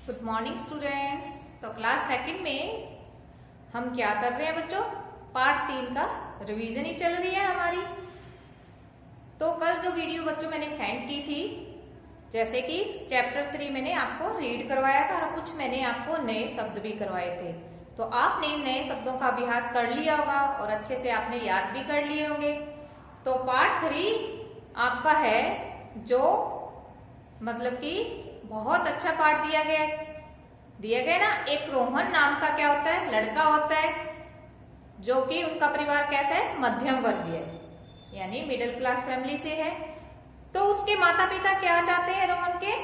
Good morning students. तो class second में हम क्या कर रहे हैं बच्चों? पार्ट 3 का रिवीजन ही चल रही है हमारी। तो कल जो वीडियो बच्चों मैंने सेंड की थी, जैसे कि चैप्टर 3 मैंने आपको रीड करवाया था और कुछ मैंने आपको नए शब्द भी करवाए थे। तो आपने नए शब्दों का अभ्यास कर लिया होगा और अच्छे से आपने याद भी कर लिए होंगे। तो पार्ट 3 आपका है, जो मतलब कि बहुत अच्छा पार्ट दिया गया ना। एक रोहन नाम का क्या होता है, लड़का होता है, जो कि उनका परिवार कैसा है, मध्यम वर्गीय है, यानी मिडिल क्लास फैमिली से है। तो उसके माता पिता क्या चाहते हैं रोहन के,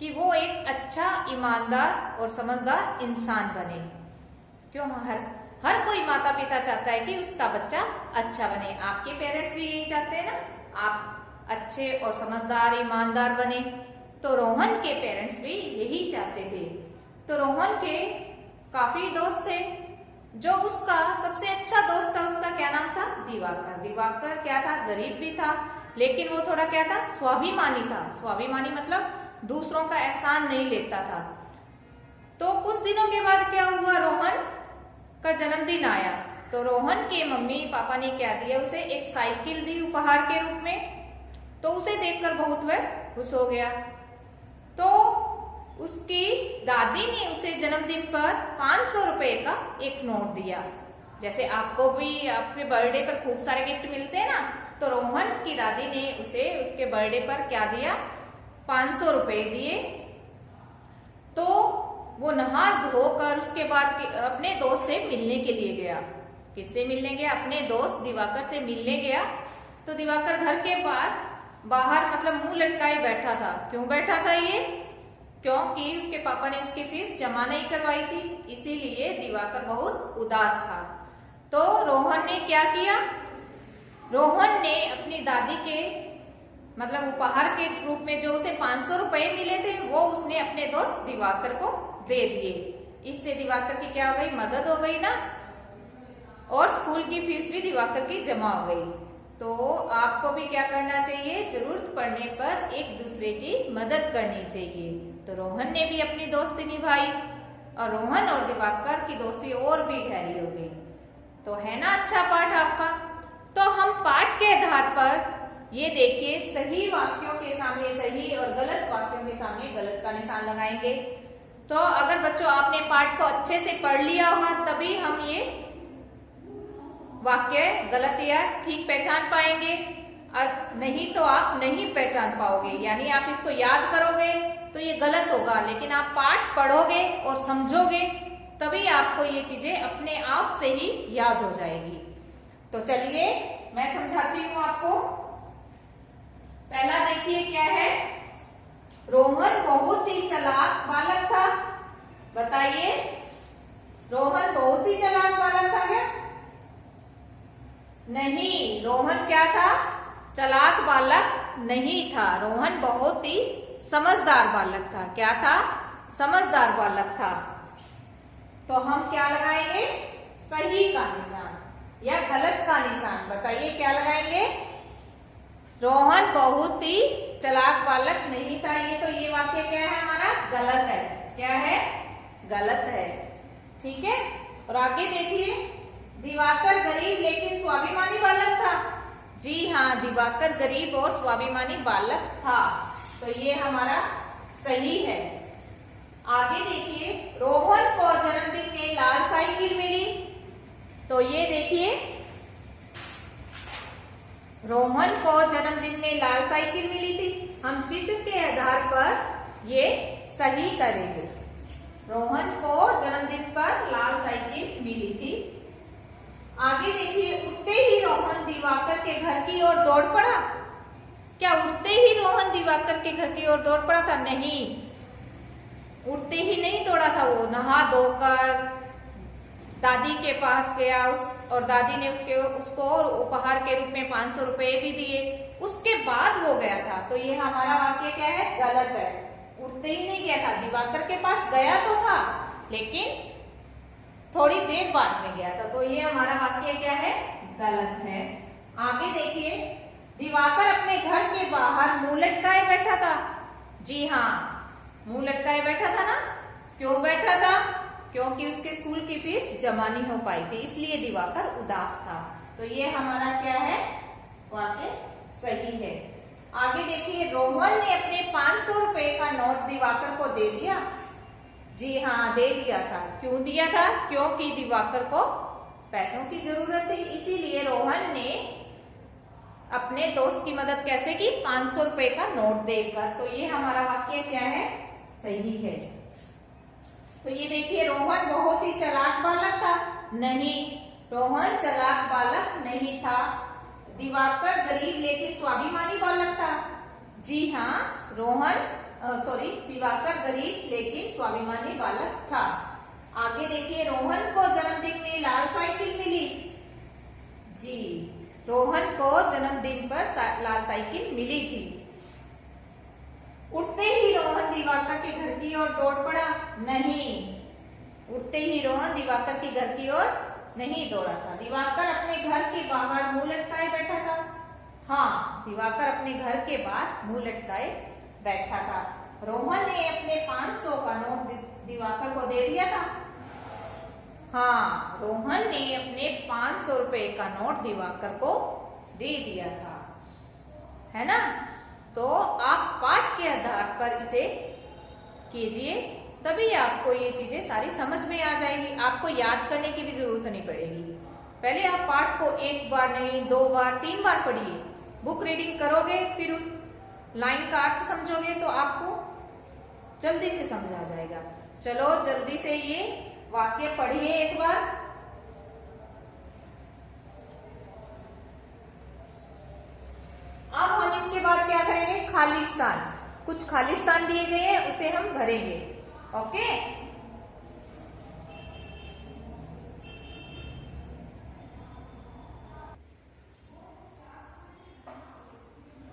कि वो एक अच्छा, ईमानदार और समझदार इंसान बने। क्यों? हर कोई माता पिता चाहता है कि उसका बच्चा अच्छा बने। आपके पेरेंट्स भी यही चाहते हैं ना, आप अच्छे और समझदार, ईमानदार बने। तो रोहन के पेरेंट्स भी यही चाहते थे। तो रोहन के काफी दोस्त थे। जो उसका सबसे अच्छा दोस्त था, उसका क्या नाम था? दिवाकर। दिवाकर क्या था? गरीब भी था, लेकिन वो थोड़ा क्या था, स्वाभिमानी था। स्वाभिमानी मतलब दूसरों का एहसान नहीं लेता था। तो कुछ दिनों के बाद क्या हुआ, रोहन का जन्मदिन आया। तो रोहन के मम्मी पापा ने क्या दिया, उसे एक साइकिल दी उपहार के रूप में। तो उसे देखकर बहुत वह खुश हो गया। तो उसकी दादी ने उसे जन्मदिन पर 500 रुपए का एक नोट दिया। जैसे आपको भी आपके बर्थडे पर खूब सारे गिफ्ट मिलते हैं ना, तो रोहन की दादी ने उसे उसके बर्थडे पर क्या दिया, 500 रुपए दिए। तो वो नहा धोकर उसके बाद अपने दोस्त से मिलने के लिए गया। किससे मिलने गया? अपने दोस्त दिवाकर से मिलने गया। तो दिवाकर घर के पास बाहर मतलब मुंह लटकाए बैठा था। क्यों बैठा था ये? क्योंकि उसके पापा ने उसकी फीस जमा नहीं करवाई थी, इसीलिए दिवाकर बहुत उदास था। तो रोहन ने क्या किया, रोहन ने अपनी दादी के मतलब उपहार के रूप में जो उसे 500 रुपए मिले थे, वो उसने अपने दोस्त दिवाकर को दे दिए। इससे दिवाकर की क्या हो गई, मदद हो गई ना, और स्कूल की फीस भी दिवाकर की जमा हो गई। तो आपको भी क्या करना चाहिए, जरूरत पड़ने पर एक दूसरे की मदद करनी चाहिए। तो रोहन ने भी अपनी दोस्ती निभाई और रोहन और दिवाकर की दोस्ती और भी गहरी हो गई। तो है ना अच्छा पाठ आपका। तो हम पाठ के आधार पर ये देखिए, सही वाक्यों के सामने सही और गलत वाक्यों के सामने गलत का निशान लगाएंगे। तो अगर बच्चों आपने पाठ को अच्छे से पढ़ लिया होगा, तभी हम ये वाक्य गलत या ठीक पहचान पाएंगे, और नहीं तो आप नहीं पहचान पाओगे। यानी आप इसको याद करोगे तो ये गलत होगा, लेकिन आप पाठ पढ़ोगे और समझोगे तभी आपको ये चीजें अपने आप से ही याद हो जाएगी। तो चलिए मैं समझाती हूँ आपको। पहला देखिए क्या है, रोहन बहुत ही चालाक बालक था। बताइए, रोहन बहुत ही चालाक बालक था क्या? नहीं, रोहन क्या था, चालाक बालक नहीं था। रोहन बहुत ही समझदार बालक था। क्या था? समझदार बालक था। तो हम क्या लगाएंगे, सही का निशान या गलत का निशान। बताइए क्या लगाएंगे? रोहन बहुत ही चालाक बालक नहीं था। ये वाक्य क्या है हमारा, गलत है। क्या है? गलत है। ठीक है। और आगे देखिए, दिवाकर गरीब लेकिन स्वाभिमानी बालक था। जी हाँ, दिवाकर गरीब और स्वाभिमानी बालक था। तो ये हमारा सही है। आगे देखिए, रोहन को जन्मदिन में लाल साइकिल मिली। तो ये देखिए, रोहन को जन्मदिन में लाल साइकिल मिली थी। हम चित्र के आधार पर ये सही करेंगे। रोहन को जन्मदिन पर लाल साइकिल मिली थी। आगे देखिए, उठते ही रोहन दिवाकर के घर की ओर दौड़ पड़ा। क्या उठते ही रोहन दिवाकर के घर की ओर दौड़ पड़ा था? नहीं, उठते ही नहीं दौड़ा था। वो नहा धोकर दादी के पास गया और दादी ने उसको उपहार के रूप में 500 रुपए भी दिए। उसके बाद वो गया था। तो ये हमारा वाक्य क्या है, गलत है। उठते ही नहीं गया था, दिवाकर के पास गया तो था, लेकिन थोड़ी देर बाद में गया था। तो ये हमारा वाक्य क्या है, गलत है। आगे देखिए, दिवाकर अपने घर के बाहर मुंह लटकाए बैठा था। जी हाँ, मुंह लटकाए बैठा था ना। क्यों बैठा था? क्योंकि उसके स्कूल की फीस जमा नहीं हो पाई थी, इसलिए दिवाकर उदास था। तो ये हमारा क्या है? वाक्य सही है। आगे देखिए, रोहन ने अपने 500 रुपए का नोट दिवाकर को दे दिया। जी हाँ, दे दिया था। क्यों दिया था? क्योंकि दिवाकर को पैसों की जरूरत थी, इसीलिए रोहन ने अपने दोस्त की मदद कैसे की? 500 रुपए का नोट देकर। तो ये हमारा वाक्य क्या है? सही है। तो ये देखिए, रोहन बहुत ही चालाक बालक था? नहीं, रोहन चालाक बालक नहीं था। दिवाकर गरीब लेकिन स्वाभिमानी बालक था। जी हाँ, दिवाकर गरीब लेकिन स्वाभिमानी बालक था। आगे देखिए, रोहन को जन्मदिन में लाल साइकिल मिली। जी, रोहन को जन्मदिन पर लाल साइकिल मिली थी। उठते ही रोहन दिवाकर के घर की ओर दौड़ पड़ा। नहीं, उठते ही रोहन दिवाकर के घर की ओर नहीं दौड़ा था। दिवाकर अपने घर के बाहर मुंह लटकाए बैठा था। हाँ, दिवाकर अपने घर के बाहर मुंह लटकाए बैठा था। रोहन ने अपने 500 का नोट दिवाकर को दे दिया था। हाँ, रोहन ने अपने 500 रुपए का नोट दिवाकर को दे दिया था, है ना? तो आप पाठ के आधार पर इसे कीजिए, तभी आपको ये चीजें सारी समझ में आ जाएगी। आपको याद करने की भी जरूरत नहीं पड़ेगी। पहले आप पाठ को 1 बार नहीं, 2 बार, 3 बार पढ़िए। बुक रीडिंग करोगे, फिर उस लाइन का अर्थ समझोगे तो आपको जल्दी से समझ आ जाएगा। चलो जल्दी से ये वाक्य पढ़िए एक बार। अब हम इसके बाद क्या करेंगे? खालिस्तान। कुछ खालिस्तान दिए गए हैं, उसे हम भरेंगे। ओके,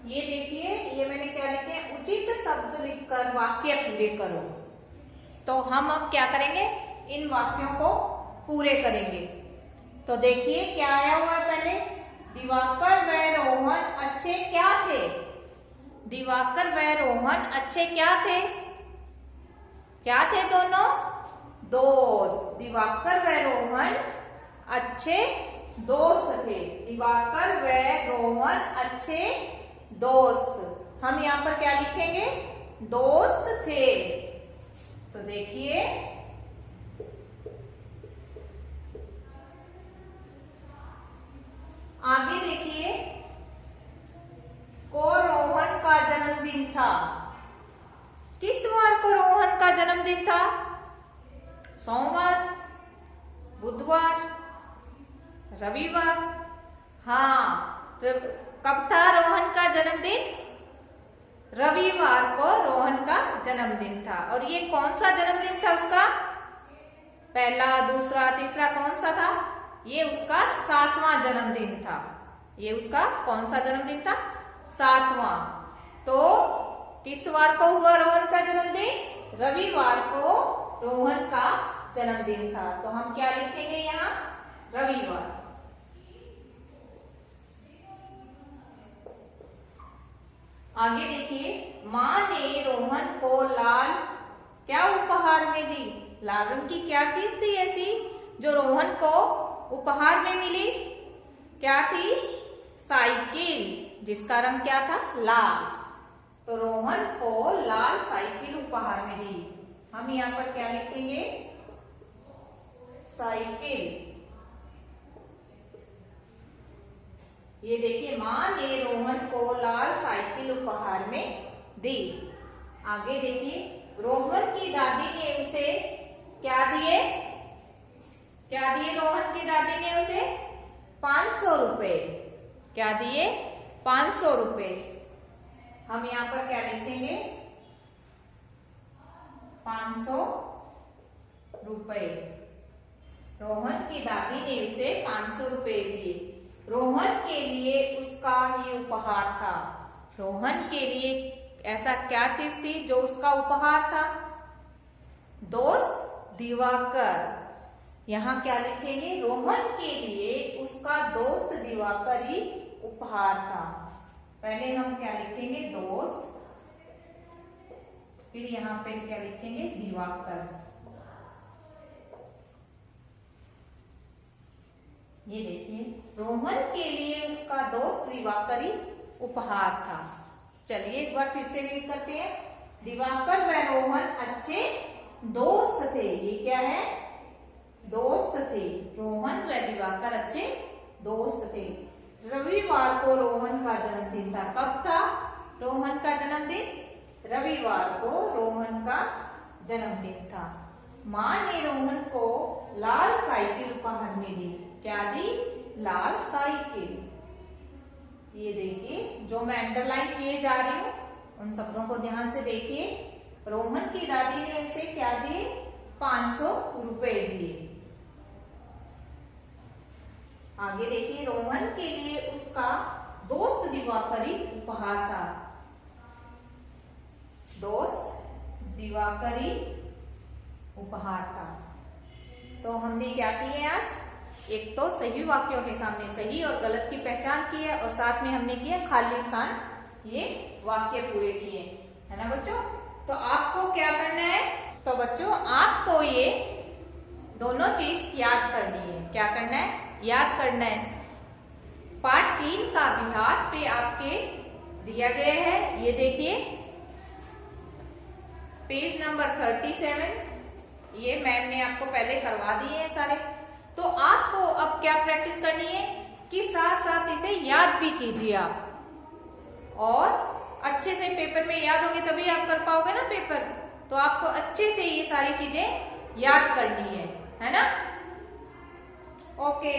ये देखिए, ये मैंने क्या लिखे हैं? उचित शब्द लिखकर वाक्य पूरे करो। तो हम अब क्या करेंगे? इन वाक्यों को पूरे करेंगे। तो देखिए क्या आया हुआ है पहले? दिवाकर व रोहन अच्छे क्या थे? दिवाकर व रोहन अच्छे क्या थे? क्या थे दोनों? दोस्त। दिवाकर व रोहन अच्छे दोस्त थे। दिवाकर व रोहन अच्छे दोस्त। हम यहां पर क्या लिखेंगे? दोस्त थे। तो देखिए, आगे देखिए, को रोहन का जन्मदिन था। किस वार को रोहन का जन्मदिन था? सोमवार, बुधवार, रविवार। हाँ, तो कब था रोहन का जन्मदिन? रविवार को रोहन का जन्मदिन था। और ये कौन सा जन्मदिन था उसका? पहला, दूसरा, तीसरा कौन सा था? ये उसका 7वां जन्मदिन था। ये उसका कौन सा जन्मदिन था? 7वां। तो किस वार को हुआ रोहन का जन्मदिन? रविवार को रोहन का जन्मदिन था। तो हम क्या लिखेंगे यहाँ? रविवार। आगे देखिए, माँ ने रोहन को लाल क्या उपहार में दी? लाल रंग की क्या चीज थी ऐसी जो रोहन को उपहार में मिली? क्या थी? साइकिल, जिसका रंग क्या था? लाल। तो रोहन को लाल साइकिल उपहार में दी। हम यहाँ पर क्या लिखेंगे? साइकिल। ये देखिए, माँ ने रोहन को लाल साइकिल उपहार में दी। आगे देखिए, रोहन की दादी ने उसे क्या दिए? क्या दिए रोहन की दादी ने उसे? 500 रुपए। क्या दिए? 500 रुपए। हम यहाँ पर क्या लिखेंगे? 500 रुपए। रोहन की दादी ने उसे 500 रुपए दिए। रोहन के लिए उसका ये उपहार था। रोहन के लिए ऐसा क्या चीज थी जो उसका उपहार था? दोस्त दिवाकर। यहाँ क्या लिखेंगे? रोहन के लिए उसका दोस्त दिवाकर ही उपहार था। पहले हम क्या लिखेंगे? दोस्त, फिर यहाँ पे क्या लिखेंगे? दिवाकर। ये देखिए, रोहन के लिए उसका दोस्त दिवाकरी उपहार था। चलिए एक बार फिर से रीड करते हैं। दिवाकर व रोहन अच्छे दोस्त थे। ये क्या है? दोस्त थे। रोहन व दिवाकर अच्छे दोस्त थे। रविवार को रोहन का जन्मदिन था। कब था रोहन का जन्मदिन? रविवार को रोहन का जन्मदिन था। माँ ने रोहन को लाल साइकिल उपहार में दी। क्या दी? लाल साइकिल। ये देखिए, जो मैं अंडरलाइन किए जा रही हूं उन शब्दों को ध्यान से देखिए। रोहन की दादी ने उसे क्या दिए? 500 रुपए दिए। आगे देखिए, रोहन के लिए उसका दोस्त दिवाकरी उपहार था। दोस्त दिवाकरी उपहार था। तो हमने क्या किए आज? एक तो सही वाक्यों के सामने सही और गलत की पहचान की है और साथ में हमने किया खाली स्थान, ये वाक्य पूरे किए, है ना बच्चों? तो आपको क्या करना है? तो बच्चों आपको ये दोनों चीज याद करनी है। क्या करना है? याद करना है। पार्ट 3 का अभ्यास पे आपके दिया गया है। ये देखिए, पेज नंबर 37। ये मैम ने आपको पहले करवा दिए हैं सारे। तो आपको अब क्या प्रैक्टिस करनी है कि साथ साथ इसे याद भी कीजिए आप, और अच्छे से पेपर में याद होगी तभी आप कर पाओगे ना पेपर। तो आपको अच्छे से ये सारी चीजें याद करनी है ना? ओके।